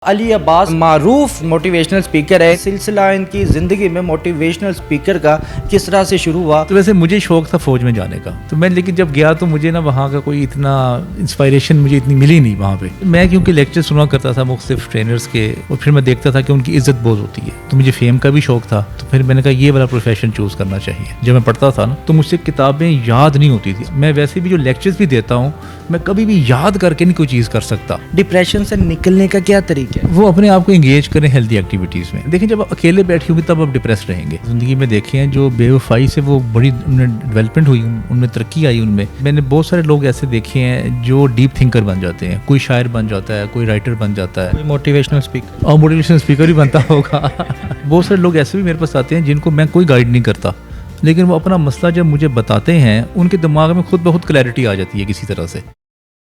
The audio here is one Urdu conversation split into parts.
علی عباس معروف موٹیویشنل سپیکر ہے. سلسلہ ان کی زندگی میں موٹیویشنل سپیکر کا کس طرح سے شروع ہوا؟ تو ویسے مجھے شوق تھا فوج میں جانے کا، تو میں لیکن جب گیا تو مجھے نا وہاں کا کوئی اتنا انسپائریشن مجھے اتنی ملی نہیں وہاں پہ. میں کیونکہ لیکچر سنا کرتا تھا مختلف ٹرینرز کے، اور پھر میں دیکھتا تھا کہ ان کی عزت بہت ہوتی ہے، تو مجھے فیم کا بھی شوق تھا. تو پھر میں نے کہا یہ والا پروفیشن چوز کرنا چاہیے. جب میں پڑھتا تھا نا تو مجھ سے کتابیں یاد نہیں ہوتی تھی. میں ویسے بھی جو لیکچرز بھی دیتا ہوں میں کبھی بھی یاد کر کے نہیں کوئی چیز کر سکتا. ڈپریشن سے نکلنے کا کیا طریقہ ہے؟ وہ اپنے آپ کو انگیج کریں ہیلدی ایکٹیویٹیز میں. دیکھیں جب اکیلے بیٹھے ہوں گے تب آپ ڈپریس رہیں گے. زندگی میں دیکھے ہیں جو بے وفائی سے وہ بڑی ڈیولپمنٹ ہوئی، ان میں ترقی آئی. ان میں نے بہت سارے لوگ ایسے دیکھے ہیں جو ڈیپ تھنکر بن جاتے ہیں. کوئی شاعر بن جاتا ہے، کوئی رائٹر بن جاتا ہے، کوئی موٹیویشنل اسپیکر اور موٹیویشنل اسپیکر بھی بنتا ہوگا. بہت سارے لوگ ایسے بھی میرے پاس آتے ہیں جن کو میں کوئی گائیڈ نہیں کرتا، لیکن وہ اپنا مسئلہ جب مجھے بتاتے ہیں ان کے دماغ میں خود بخود کلیئرٹی آ جاتی ہے کسی طرح سے.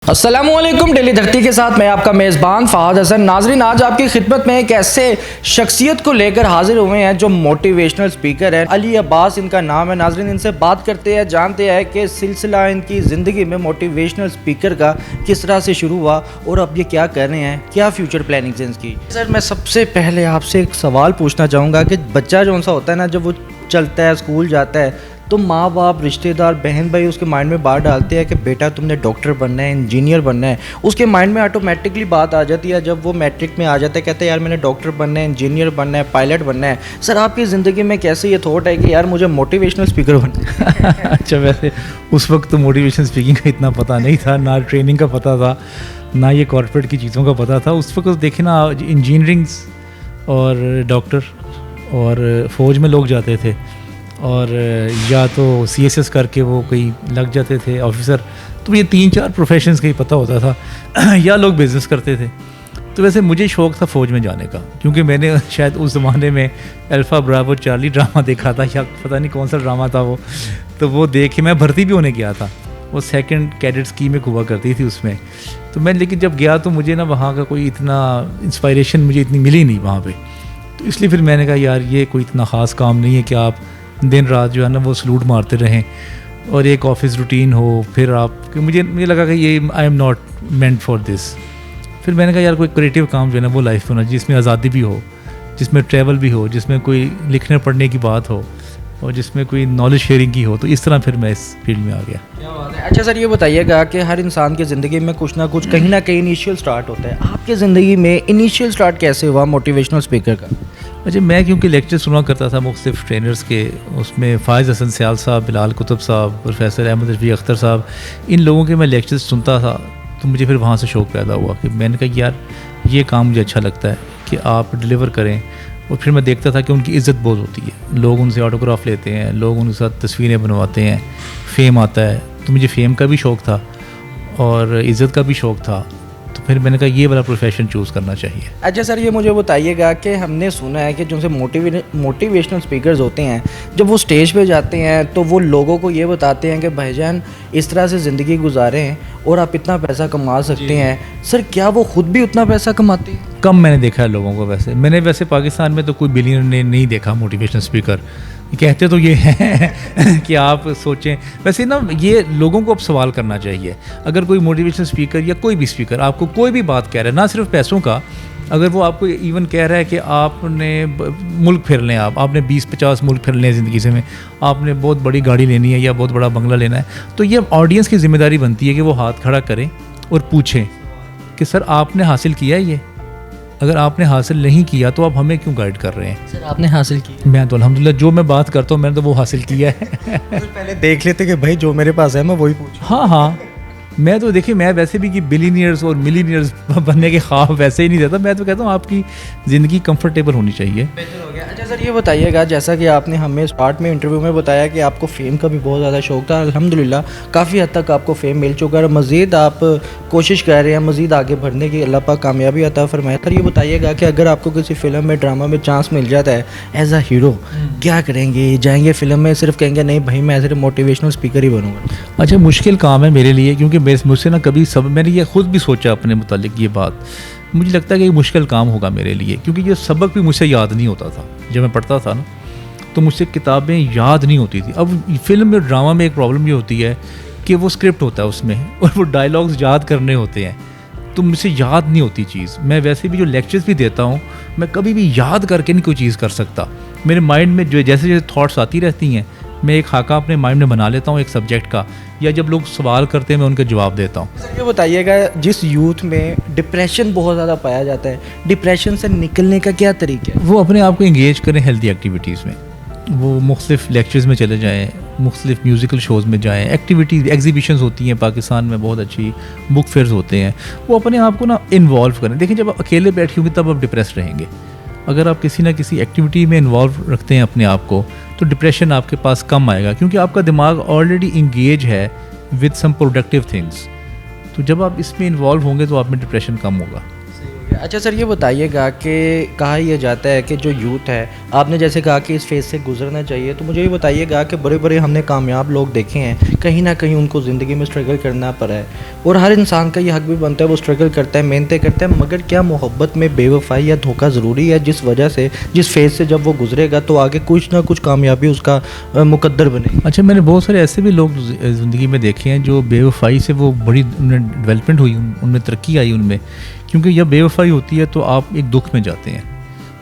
السلام علیکم. ڈیلی دھرتی کے ساتھ میں آپ کا میزبان فہد حسن. ناظرین، آج آپ کی خدمت میں ایک ایسے شخصیت کو لے کر حاضر ہوئے ہیں جو موٹیویشنل سپیکر ہے. علی عباس ان کا نام ہے. ناظرین، ان سے بات کرتے ہیں، جانتے ہیں کہ سلسلہ ان کی زندگی میں موٹیویشنل سپیکر کا کس طرح سے شروع ہوا اور اب یہ کیا کر رہے ہیں، کیا فیوچر پلاننگز ہیں اس کی. سر، میں سب سے پہلے آپ سے ایک سوال پوچھنا چاہوں گا کہ بچہ جو سا ہوتا ہے نا، جب وہ چلتا ہے، اسکول جاتا ہے، تو ماں باپ، رشتہ دار، بہن بھائی اس کے مائنڈ میں بات ڈالتے ہیں کہ بیٹا تم نے ڈاکٹر بننا ہے، انجینئر بننا ہے. اس کے مائنڈ میں آٹومیٹکلی بات آ جاتی ہے. جب وہ میٹرک میں آ جاتا ہے کہتا ہے یار میں نے ڈاکٹر بننا ہے، انجینئر بننا ہے، پائلٹ بننا ہے. سر، آپ کی زندگی میں کیسے یہ تھاٹ ہے کہ یار مجھے موٹیویشنل اسپیکر بننا ہے؟ اچھا، ویسے اس وقت تو موٹیویشن اسپیکنگ کا اتنا پتہ نہیں تھا، نہ ٹریننگ کا پتہ تھا، نہ یہ کارپوریٹ کی چیزوں کا پتہ تھا. اس وقت دیکھیں نا، انجینئرنگس اور ڈاکٹر اور فوج میں لوگ جاتے تھے، اور یا تو سی ایس ایس کر کے وہ کہیں لگ جاتے تھے آفیسر. تو یہ 3-4 پروفیشنز کا ہی پتہ ہوتا تھا، یا لوگ بزنس کرتے تھے. تو ویسے مجھے شوق تھا فوج میں جانے کا، کیونکہ میں نے شاید اس زمانے میں الفا براوو چارلی ڈرامہ دیکھا تھا، یا پتہ نہیں کون سا ڈرامہ تھا وہ. تو وہ دیکھ کے میں بھرتی بھی ہونے گیا تھا. وہ 2nd کیڈٹ اسکیم ایک ہوا کرتی تھی اس میں. تو میں لیکن جب گیا تو مجھے نا وہاں کا کوئی اتنا انسپائریشن مجھے اتنی ملی نہیں وہاں پہ. تو اس لیے پھر میں نے کہا یار یہ کوئی اتنا خاص کام نہیں ہے کہ آپ دن رات جو ہے نا وہ سلوٹ مارتے رہیں اور ایک آفس روٹین ہو. پھر آپ کہ مجھے لگا کہ یہ I am not meant for this. پھر میں نے کہا یار کوئی کریٹیو کام جو ہے نا وہ لائف میں ہونا، جس میں آزادی بھی ہو، جس میں ٹریول بھی ہو، جس میں کوئی لکھنے پڑھنے کی بات ہو، اور جس میں کوئی نالج شیئرنگ کی ہو. تو اس طرح پھر میں اس فیلڈ میں آ گیا. اچھا سر، یہ بتائیے گا کہ ہر انسان کی زندگی میں کچھ نہ کچھ کہیں نہ کہیں انیشیل سٹارٹ ہوتا ہے. آپ کی زندگی میں انیشیل سٹارٹ کیسے ہوا موٹیویشنل اسپیکر کا؟ اچھا، میں کیونکہ لیکچر سنا کرتا تھا مختلف ٹرینرز کے، اس میں فائز حسن سیال صاحب، بلال کتب صاحب، پروفیسر احمد رفیع اختر صاحب، ان لوگوں کے میں لیکچرز سنتا تھا. تو مجھے پھر وہاں سے شوق پیدا ہوا کہ میں نے کہا یار یہ کام مجھے اچھا لگتا ہے کہ آپ ڈلیور کریں. اور پھر میں دیکھتا تھا کہ ان کی عزت بہت ہوتی ہے، لوگ ان سے آٹوگراف لیتے ہیں، لوگ ان کے ساتھ تصویریں بنواتے ہیں، فیم آتا ہے. تو مجھے فیم کا بھی شوق تھا اور عزت کا بھی شوق تھا. تو پھر میں نے کہا یہ والا پروفیشن چوز کرنا چاہیے. اچھا سر، یہ مجھے بتائیے گا کہ ہم نے سنا ہے کہ جو سے موٹیویشنل اسپیکرز ہوتے ہیں، جب وہ اسٹیج پہ جاتے ہیں تو وہ لوگوں کو یہ بتاتے ہیں کہ بھائی جان اس طرح سے زندگی گزاریں اور آپ اتنا پیسہ کما سکتے ہیں. سر، کیا وہ خود بھی اتنا پیسہ کماتے ہیں؟ کم میں نے دیکھا ہے لوگوں کو. میں نے پاکستان میں تو کوئی بلینئر نے نہیں دیکھا موٹیویشنل اسپیکر. کہتے تو یہ ہیں کہ آپ سوچیں. ویسے نا یہ لوگوں کو اب سوال کرنا چاہیے. اگر کوئی موٹیویشنل اسپیکر یا کوئی بھی اسپیکر آپ کو کوئی بھی بات کہہ رہا ہے، نہ صرف پیسوں کا، اگر وہ آپ کو ایون کہہ رہا ہے کہ آپ نے ملک پھر لیں، آپ نے 20-50 ملک پھر لیں زندگی سے، میں آپ نے بہت بڑی گاڑی لینی ہے یا بہت بڑا بنگلہ لینا ہے، تو یہ آڈینس کی ذمہ داری بنتی ہے کہ وہ ہاتھ کھڑا کریں اور پوچھیں کہ سر آپ نے حاصل کیا ہے یہ؟ اگر آپ نے حاصل نہیں کیا تو آپ ہمیں کیوں گائیڈ کر رہے ہیں؟ سر، آپ نے حاصل کیا؟ میں تو الحمدللہ جو میں بات کرتا ہوں میں نے تو وہ حاصل کیا ہے. پہلے دیکھ لیتے کہ بھائی جو میرے پاس ہے میں وہی پوچھوں. ہاں، میں تو دیکھیے میں ویسے بھی کہ بلینئرز اور ملینئرز بننے کے خواب ویسے ہی نہیں دیتا. میں تو کہتا ہوں آپ کی زندگی کمفرٹیبل ہونی چاہیے. بہتر ہو گیا. اچھا سر، یہ بتائیے گا جیسا کہ آپ نے ہمیں اسٹارٹ میں انٹرویو میں بتایا کہ آپ کو فیم کا بھی بہت زیادہ شوق تھا. الحمدللہ کافی حد تک آپ کو فیم مل چکا ہے، مزید آپ کوشش کر رہے ہیں مزید آگے بڑھنے کی. اللہ پاک کامیابی عطا فرمائے. سر، یہ بتائیے گا کہ اگر آپ کو کسی فلم میں، ڈرامہ میں چانس مل جاتا ہے ایز اے ہیرو، کیا کریں گے؟ جائیں گے فلم میں، صرف کہیں گے نہیں بھائی میں صرف موٹیویشنل اسپیکر ہی بنوں گا؟ اچھا، مشکل کام ہے میرے لیے، کیونکہ مجھ سے نا کبھی میں نے یہ خود بھی سوچا اپنے متعلق یہ بات. مجھے لگتا ہے کہ یہ مشکل کام ہوگا میرے لیے، کیونکہ یہ سبق بھی مجھ سے یاد نہیں ہوتا تھا. جب میں پڑھتا تھا نا تو مجھ سے کتابیں یاد نہیں ہوتی تھی. اب فلم میں، ڈرامہ میں ایک پرابلم یہ ہوتی ہے کہ وہ اسکرپٹ ہوتا ہے اس میں، اور وہ ڈائلاگز یاد کرنے ہوتے ہیں. تو مجھ سے یاد نہیں ہوتی چیز. میں ویسے بھی جو لیکچرز بھی دیتا ہوں میں کبھی بھی یاد کر کے نہیں کوئی چیز کر سکتا. میرے مائنڈ میں جو جیسے جیسے تھاٹس آتی رہتی ہیں میں ایک خاکہ اپنے مائنڈ میں بنا لیتا ہوں ایک سبجیکٹ کا, یا جب لوگ سوال کرتے ہیں میں ان کا جواب دیتا ہوں. سر یہ بتائیے گا, جس یوتھ میں ڈپریشن بہت زیادہ پایا جاتا ہے, ڈپریشن سے نکلنے کا کیا طریقہ ہے؟ وہ اپنے آپ کو انگیج کریں ہیلدی ایکٹیویٹیز میں, وہ مختلف لیکچرز میں چلے جائیں, مختلف میوزیکل شوز میں جائیں, ایکٹیویٹیز ایگزیبیشنز ہوتی ہیں پاکستان میں بہت اچھی, بک فیئرز ہوتے ہیں, وہ اپنے آپ کو نا انوالو کریں. دیکھیں جب آپ اکیلے بیٹھے ہوں گے تب آپ ڈپریس رہیں گے. اگر آپ کسی نہ کسی ایکٹیویٹی میں انوالو رکھتے ہیں اپنے آپ کو تو ڈپریشن آپ کے پاس کم آئے گا, کیونکہ آپ کا دماغ آلریڈی انگیج ہے ود سم پروڈکٹیو تھنگس. تو جب آپ اس میں انوالو ہوں گے تو آپ میں ڈپریشن کم ہوگا. اچھا سر یہ بتائیے گا کہ کہا یہ جاتا ہے کہ جو یوتھ ہے, آپ نے جیسے کہا کہ اس فیز سے گزرنا چاہیے, تو مجھے یہ بتائیے گا کہ بڑے بڑے ہم نے کامیاب لوگ دیکھے ہیں, کہیں نہ کہیں ان کو زندگی میں اسٹرگل کرنا پڑا ہے, اور ہر انسان کا یہ حق بھی بنتا ہے وہ اسٹرگل کرتا ہے, محنتیں کرتا ہے, مگر کیا محبت میں بے وفائی یا دھوکہ ضروری ہے جس وجہ سے جس فیز سے جب وہ گزرے گا تو آگے کچھ نہ کچھ کامیابی اس کا مقدر بنے گی؟ اچھا, میں نے بہت سارے ایسے بھی لوگ زندگی میں دیکھے ہیں جو بے وفائی سے وہ بڑی انہیں ڈیولپمنٹ ہوئی, ان میں ترقی آئی ان میں, کیونکہ جب بے وفائی ہوتی ہے تو آپ ایک دکھ میں جاتے ہیں.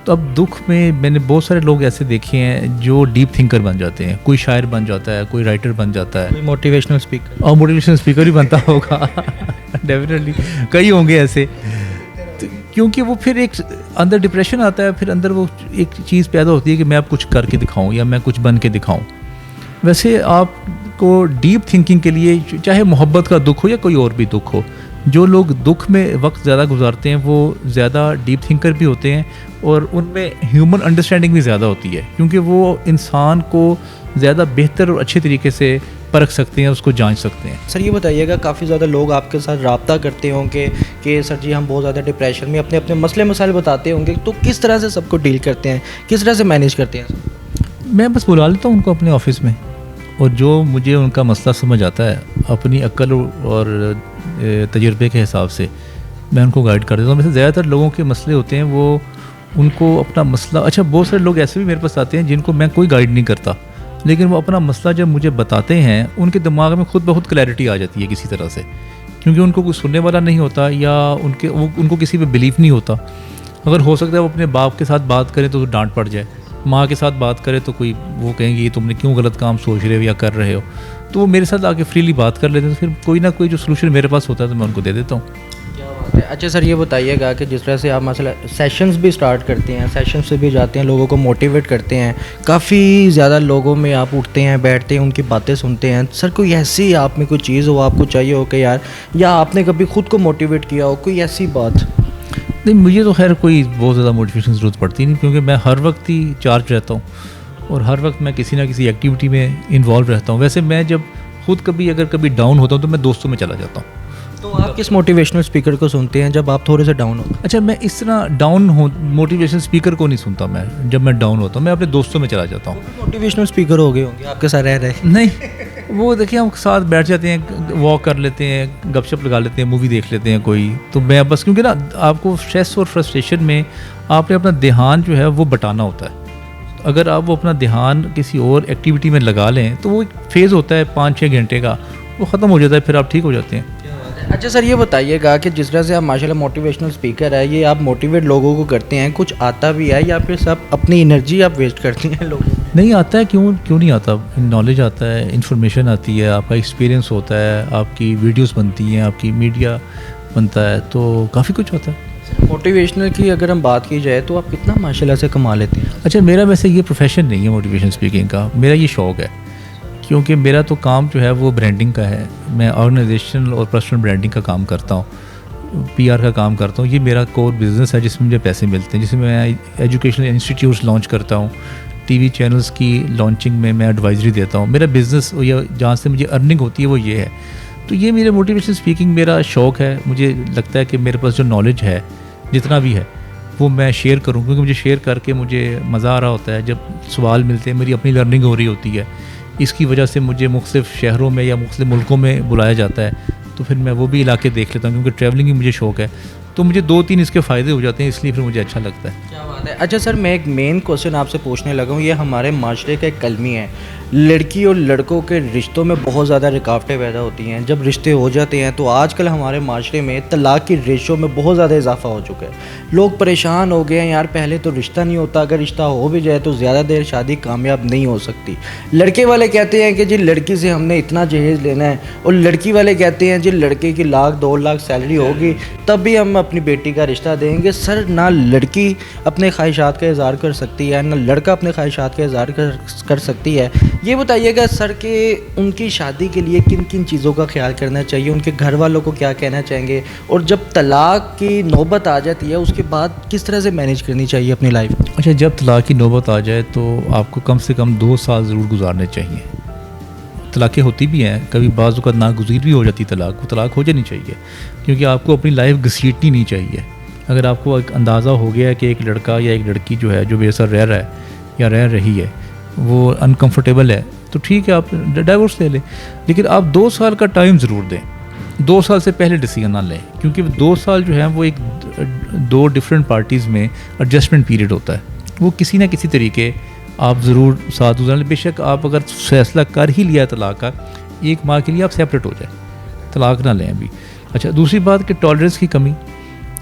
تو اب دکھ میں نے بہت سارے لوگ ایسے دیکھے ہیں جو ڈیپ تھنکر بن جاتے ہیں, کوئی شاعر بن جاتا ہے, کوئی رائٹر بن جاتا ہے, کوئی موٹیویشنل اسپیکر, اور موٹیویشنل اسپیکر ہی بنتا ہوگا ڈیفینیٹلی کئی ہوں گے ایسے. کیونکہ وہ پھر ایک اندر ڈپریشن آتا ہے, پھر اندر وہ ایک چیز پیدا ہوتی ہے کہ میں اب کچھ کر کے دکھاؤں یا میں کچھ بن کے دکھاؤں. ویسے آپ کو ڈیپ تھنکنگ کے لیے چاہے محبت کا دکھ ہو یا کوئی اور بھی دکھ ہو, جو لوگ دکھ میں وقت زیادہ گزارتے ہیں وہ زیادہ ڈیپ تھنکر بھی ہوتے ہیں, اور ان میں ہیومن انڈرسٹینڈنگ بھی زیادہ ہوتی ہے, کیونکہ وہ انسان کو زیادہ بہتر اور اچھے طریقے سے پرکھ سکتے ہیں, اس کو جانچ سکتے ہیں. سر یہ بتائیے گا, کافی زیادہ لوگ آپ کے ساتھ رابطہ کرتے ہوں گے کہ سر جی ہم بہت زیادہ ڈپریشن میں, اپنے اپنے مسئلے مسائل بتاتے ہوں گے, تو کس طرح سے سب کو ڈیل کرتے ہیں, کس طرح سے مینیج کرتے ہیں؟ میں بس بلا لیتا ہوں ان کو اپنے آفس میں, اور جو مجھے ان کا مسئلہ سمجھ آتا ہے اپنی عقل اور تجربے کے حساب سے میں ان کو گائیڈ کر دیتا ہوں. ویسے زیادہ تر لوگوں کے مسئلے ہوتے ہیں وہ ان کو اپنا مسئلہ, اچھا بہت سارے لوگ ایسے بھی میرے پاس آتے ہیں جن کو میں کوئی گائیڈ نہیں کرتا, لیکن وہ اپنا مسئلہ جب مجھے بتاتے ہیں ان کے دماغ میں خود بہت کلیئرٹی آ جاتی ہے کسی طرح سے, کیونکہ ان کو کوئی سننے والا نہیں ہوتا یا ان کو کسی پہ بلیف نہیں ہوتا. اگر ہو سکتا ہے وہ اپنے باپ کے ساتھ بات کریں تو ڈانٹ پڑ جائے, ماں کے ساتھ بات کرے تو کوئی وہ کہیں گے یہ تم نے کیوں غلط کام سوچ رہے ہو یا کر رہے ہو, تو وہ میرے ساتھ آ کے فریلی بات کر لیتے ہیں, تو پھر کوئی نہ کوئی جو سلوشن میرے پاس ہوتا ہے تو میں ان کو دے دیتا ہوں. اچھا سر یہ بتائیے گا کہ جس طرح سے آپ مثلا سیشنز بھی اسٹارٹ کرتے ہیں, سیشنز سے بھی جاتے ہیں, لوگوں کو موٹیویٹ کرتے ہیں, کافی زیادہ لوگوں میں آپ اٹھتے ہیں, بیٹھتے ہیں, ان کی باتیں سنتے ہیں, سر کوئی ایسی آپ میں کوئی چیز ہو آپ کو چاہیے ہو کہ یار, یا آپ نے کبھی خود کو موٹیویٹ کیا ہو, کوئی ایسی بات؟ نہیں, مجھے تو خیر کوئی بہت زیادہ موٹیویشن کی ضرورت پڑتی نہیں, کیونکہ میں ہر وقت ہی چارج رہتا ہوں اور ہر وقت میں کسی نہ کسی ایکٹیویٹی میں انوالو رہتا ہوں. ویسے میں جب خود کبھی ڈاؤن ہوتا ہوں تو میں دوستوں میں چلا جاتا ہوں. تو آپ کس موٹیویشنل اسپیکر کو سنتے ہیں جب آپ تھوڑے سے ڈاؤن ہو؟ اچھا, میں اس طرح ڈاؤن موٹیویشن اسپیکر کو نہیں سنتا. میں جب میں ڈاؤن ہوتا ہوں میں اپنے دوستوں میں چلا جاتا ہوں. موٹیویشنل اسپیکر ہو گئے ہوں گے آپ کے ساتھ رہ رہے؟ نہیں, وہ دیکھیں ہم ساتھ بیٹھ جاتے ہیں, واک کر لیتے ہیں, گپ شپ لگا لیتے ہیں, مووی دیکھ لیتے ہیں کوئی, تو میں بس کیونکہ نا آپ کو اسٹریس اور فرسٹریشن میں آپ نے اپنا دھیان جو ہے وہ بٹانا ہوتا ہے. اگر آپ وہ اپنا دھیان کسی اور ایکٹیویٹی میں لگا لیں تو وہ ایک فیز ہوتا ہے 5-6 گھنٹے کا, وہ ختم ہو جاتا ہے, پھر آپ ٹھیک ہو جاتے ہیں. اچھا سر یہ بتائیے گا کہ جس طرح سے آپ ماشاءاللہ موٹیویشنل اسپیکر ہے, یہ آپ موٹیویٹ لوگوں کو کرتے ہیں, کچھ آتا بھی ہے یا پھر سب اپنی انرجی آپ ویسٹ کرتی ہیں لوگوں؟ نہیں آتا ہے, کیوں نہیں آتا, نالج آتا ہے, انفارمیشن آتی ہے, آپ کا ایکسپیرینس ہوتا ہے, آپ کی ویڈیوز بنتی ہیں, آپ کی میڈیا بنتا ہے, تو کافی کچھ ہوتا ہے. موٹیویشنل کی اگر ہم بات کی جائے تو آپ کتنا ماشاءاللہ سے کما لیتے ہیں؟ اچھا, میرا ویسے یہ پروفیشن نہیں ہے موٹیویشن اسپیکنگ کا, میرا یہ شوق ہے, کیونکہ میرا تو کام جو ہے وہ برانڈنگ کا ہے. میں آرگنائزیشنل اور پرسنل برانڈنگ کا کام کرتا ہوں, پی آر کا کام کرتا ہوں. یہ میرا کور بزنس ہے جس میں مجھے پیسے ملتے ہیں, جس میں میں ایجوکیشنل انسٹیٹیوٹس لانچ کرتا ہوں, ٹی وی چینلز کی لانچنگ میں میں ایڈوائزری دیتا ہوں. میرا بزنس جہاں سے مجھے ارننگ ہوتی ہے وہ یہ ہے. تو یہ میرے موٹیویشن اسپیکنگ میرا شوق ہے. مجھے لگتا ہے کہ میرے پاس جو نالج ہے جتنا بھی ہے وہ میں شیئر کروں, کیونکہ مجھے شیئر کر کے مجھے مزہ آ رہا ہوتا ہے. جب سوال ملتے ہیں, میری اپنی لرننگ ہو رہی ہوتی ہے, اس کی وجہ سے مجھے مختلف شہروں میں یا مختلف ملکوں میں بلایا جاتا ہے, تو پھر میں وہ بھی علاقے دیکھ لیتا ہوں, کیونکہ ٹریولنگ بھی مجھے شوق ہے. تو مجھے 2-3 اس کے فائدے ہو جاتے ہیں, اس لیے پھر مجھے اچھا لگتا ہے. کیا بات ہے. اچھا سر, میں ایک مین کوشچن آپ سے پوچھنے لگا ہوں. یہ ہمارے معاشرے کا ایک کلمی ہے, لڑکی اور لڑکوں کے رشتوں میں بہت زیادہ رکاوٹیں پیدا ہوتی ہیں. جب رشتے ہو جاتے ہیں تو آج کل ہمارے معاشرے میں طلاق کی ریشو میں بہت زیادہ اضافہ ہو چکا ہے. لوگ پریشان ہو گئے ہیں یار, پہلے تو رشتہ نہیں ہوتا, اگر رشتہ ہو بھی جائے تو زیادہ دیر شادی کامیاب نہیں ہو سکتی. لڑکے والے کہتے ہیں کہ جی لڑکی سے ہم نے اتنا جہیز لینا ہے, اور لڑکی والے کہتے ہیں جی لڑکے کی 1,00,000-2 لاکھ سیلری ہوگی تب بھی ہم اپنی بیٹی کا رشتہ دیں گے. سر, نہ لڑکی اپنے خواہشات کا اظہار کر سکتی ہے, نہ لڑکا اپنے خواہشات کا اظہار کر سکتی ہے. یہ بتائیے گا سر کہ ان کی شادی کے لیے کن کن چیزوں کا خیال کرنا چاہیے, ان کے گھر والوں کو کیا کہنا چاہیں گے, اور جب طلاق کی نوبت آ جاتی ہے اس کے بعد کس طرح سے مینیج کرنی چاہیے اپنی لائف؟ اچھا, جب طلاق کی نوبت آ جائے تو آپ کو کم سے کم 2 سال ضرور گزارنے چاہیے. طلاقیں ہوتی بھی ہیں, کبھی بعض اوقات ناگزیر بھی ہو جاتی طلاق, وہ طلاق ہو جانی چاہیے, کیونکہ آپ کو اپنی لائف گھسیٹنی نہیں چاہیے. اگر آپ کو ایک اندازہ ہو گیا ہے کہ ایک لڑکا یا ایک لڑکی جو ہے جو بے سر رہ رہا ہے یا رہ رہی ہے وہ انکمفرٹیبل ہے, تو ٹھیک ہے آپ ڈائیورس لے لیں, لیکن آپ 2 سال کا ٹائم ضرور دیں. 2 سال سے پہلے ڈیسیجن نہ لیں, کیونکہ 2 سال جو ہے وہ ایک 2 ڈفرینٹ پارٹیز میں ایڈجسٹمنٹ پیریڈ ہوتا ہے. وہ کسی نہ کسی طریقے آپ ضرور ساتھ گزاریں. بے شک آپ اگر فیصلہ کر ہی لیا طلاق کا, 1 ماہ کے لیے آپ سیپریٹ ہو جائیں, طلاق نہ لیں ابھی. اچھا, دوسری بات کہ ٹالرنس کی کمی,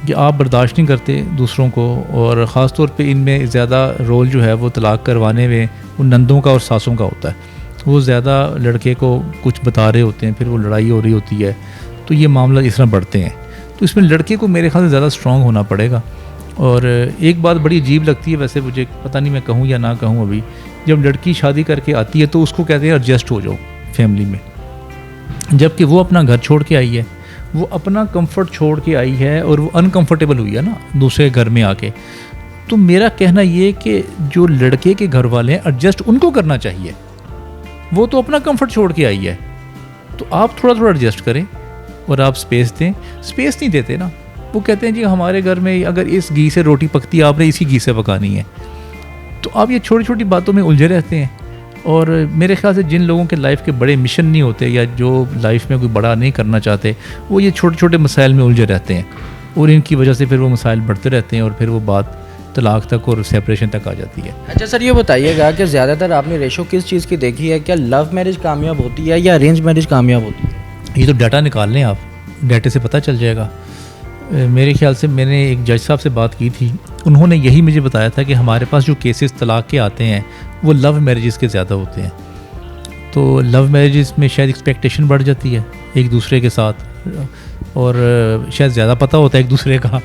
کہ آپ برداشت نہیں کرتے دوسروں کو, اور خاص طور پہ ان میں زیادہ رول جو ہے وہ طلاق کروانے میں وہ نندوں کا اور ساسوں کا ہوتا ہے. وہ زیادہ لڑکے کو کچھ بتا رہے ہوتے ہیں, پھر وہ لڑائی ہو رہی ہوتی ہے, تو یہ معاملہ اس طرح بڑھتے ہیں. تو اس میں لڑکے کو میرے خیال سے زیادہ اسٹرانگ ہونا پڑے گا. اور ایک بات بڑی عجیب لگتی ہے ویسے مجھے, پتہ نہیں میں کہوں یا نہ کہوں ابھی, جب لڑکی شادی کر کے آتی ہے تو اس کو کہتے ہیں ایڈجسٹ ہو جاؤ فیملی میں, جب کہ وہ اپنا گھر چھوڑ کے آئی ہے, وہ اپنا کمفرٹ چھوڑ کے آئی ہے, اور وہ انکمفرٹیبل ہوئی ہے نا دوسرے گھر میں آ کے. تو میرا کہنا یہ کہ جو لڑکے کے گھر والے ہیں ایڈجسٹ ان کو کرنا چاہیے, وہ تو اپنا کمفرٹ چھوڑ کے آئی ہے, تو آپ تھوڑا تھوڑا ایڈجسٹ کریں اور آپ اسپیس دیں. اسپیس نہیں دیتے نا, وہ کہتے ہیں جی ہمارے گھر میں اگر اس گھی سے روٹی پکتی ہے آپ نے اسی گھی سے پکانی ہے. تو آپ یہ چھوٹی چھوٹی باتوں میں الجھے رہتے ہیں. اور میرے خیال سے جن لوگوں کے لائف کے بڑے مشن نہیں ہوتے, یا جو لائف میں کوئی بڑا نہیں کرنا چاہتے, وہ یہ چھوٹے چھوٹے مسائل میں الجھے رہتے ہیں, اور ان کی وجہ سے پھر وہ مسائل بڑھتے رہتے ہیں, اور پھر وہ بات طلاق تک اور سیپریشن تک آ جاتی ہے. اچھا سر, یہ بتائیے گا کہ زیادہ تر آپ نے ریشو کس چیز کی دیکھی ہے, کیا لو میرج کامیاب ہوتی ہے یا ارینج میرج کامیاب ہوتی ہے؟ یہ تو ڈاٹا نکال لیں آپ, ڈاٹے سے پتہ چل جائے گا. میرے خیال سے میں نے ایک جج صاحب سے بات کی تھی, انہوں نے یہی مجھے بتایا تھا کہ ہمارے پاس جو کیسز طلاق کے آتے ہیں وہ لو میرجز کے زیادہ ہوتے ہیں. تو لو میرجز میں شاید ایکسپیکٹیشن بڑھ جاتی ہے ایک دوسرے کے ساتھ, اور شاید زیادہ پتہ ہوتا ہے ایک دوسرے کا,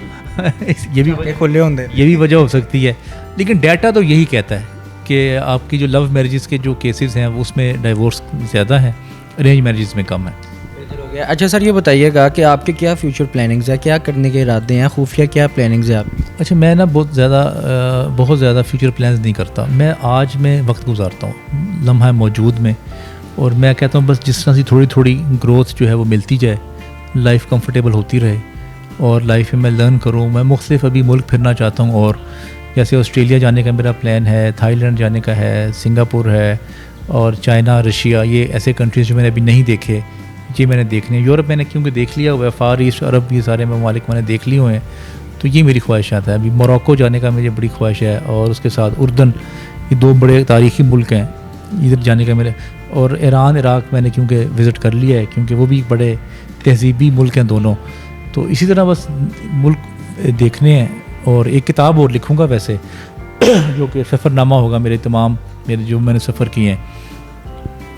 یہ بھی وجہ ہو سکتی ہے. لیکن ڈیٹا تو یہی کہتا ہے کہ آپ کی جو لو میرجز کے جو کیسز ہیں اس میں ڈائیورس زیادہ ہیں, ارینج میرجز میں کم ہے. اچھا سر, یہ بتائیے گا کہ آپ کے کیا فیوچر پلاننگز ہیں, کیا کرنے کے ارادے ہیں, خفیہ کیا پلاننگز ہیں آپ؟ اچھا, میں نا بہت زیادہ فیوچر پلانز نہیں کرتا. میں آج میں وقت گزارتا ہوں لمحہ موجود میں, اور میں کہتا ہوں بس جس طرح سے تھوڑی تھوڑی گروتھ جو ہے وہ ملتی جائے, لائف کمفرٹیبل ہوتی رہے, اور لائف میں لرن کروں. میں مختلف ابھی ملک پھرنا چاہتا ہوں, اور جیسے آسٹریلیا جانے کا میرا پلان ہے, تھائی لینڈ جانے کا ہے, سنگاپور ہے, اور چائنا, رشیا, یہ ایسے کنٹریز جو میں نے ابھی نہیں دیکھے یہ میں نے دیکھنے. یورپ میں نے کیونکہ دیکھ لیا ہوا ہے, فار ایسٹ, عرب, یہ سارے ممالک میں نے دیکھ لیے ہوئے ہیں, تو یہ میری خواہشات ہیں. ابھی موراکو جانے کا مجھے بڑی خواہش ہے, اور اس کے ساتھ اردن, یہ 2 بڑے تاریخی ملک ہیں, ادھر جانے کا میرے. اور ایران, عراق میں نے کیونکہ وزٹ کر لیا ہے, کیونکہ وہ بھی بڑے تہذیبی ملک ہیں دونوں. تو اسی طرح بس ملک دیکھنے ہیں, اور ایک کتاب اور لکھوں گا ویسے جو کہ سفر نامہ ہوگا میرے جو میں نے سفر کیے ہیں,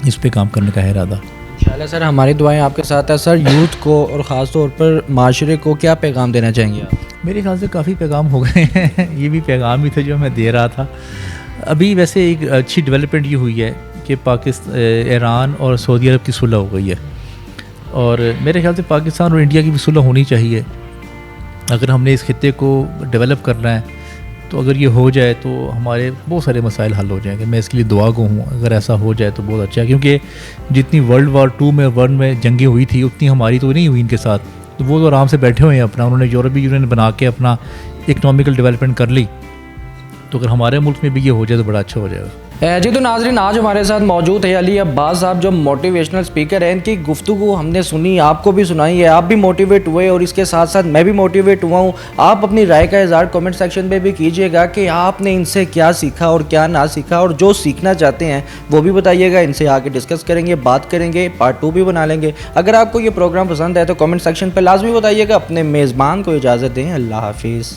اس پہ کام کرنے کا ہے ارادہ. انشاءاللہ سر, ہماری دعائیں آپ کے ساتھ ہیں. سر, یوتھ کو اور خاص طور پر معاشرے کو کیا پیغام دینا چاہیں گے آپ؟ میرے خیال سے کافی پیغام ہو گئے ہیں, یہ بھی پیغام ہی تھا جو میں دے رہا تھا. ابھی ویسے ایک اچھی ڈیولپمنٹ یہ ہوئی ہے کہ ایران اور سعودی عرب کی صلح ہو گئی ہے, اور میرے خیال سے پاکستان اور انڈیا کی بھی صلح ہونی چاہیے. اگر ہم نے اس خطے کو ڈیولپ کرنا ہے تو اگر یہ ہو جائے تو ہمارے بہت سارے مسائل حل ہو جائیں گے. میں اس کے لیے دعا گو ہوں, اگر ایسا ہو جائے تو بہت اچھا ہے, کیونکہ جتنی World War II میں ورلڈ میں جنگیں ہوئی تھی اتنی ہماری تو نہیں ہوئی ان کے ساتھ. تو وہ تو آرام سے بیٹھے ہوئے ہیں اپنا, انہوں نے یورپی یونین بنا کے اپنا اکنامکل ڈیولپمنٹ کر لی. تو اگر ہمارے ملک میں بھی یہ ہو جائے تو بڑا اچھا ہو جائے گا. جی تو ناظرین آج ہمارے ساتھ موجود ہے علی عباس صاحب جو موٹیویشنل اسپیکر ہیں. ان کی گفتگو ہم نے سنی, آپ کو بھی سنائی ہے, آپ بھی موٹیویٹ ہوئے اور اس کے ساتھ ساتھ میں بھی موٹیویٹ ہوا ہوں. آپ اپنی رائے کا اظہار کمنٹ سیکشن میں بھی کیجیے گا کہ آپ نے ان سے کیا سیکھا اور کیا نہ سیکھا, اور جو سیکھنا چاہتے ہیں وہ بھی بتائیے گا. ان سے آ کے ڈسکس کریں گے, بات کریں گے, پارٹ 2 بھی بنا لیں گے. اگر آپ کو یہ پروگرام پسند ہے تو کمنٹ سیکشن پہ لازمی بتائیے گا. اپنے میزبان کو اجازت دیں. اللہ حافظ.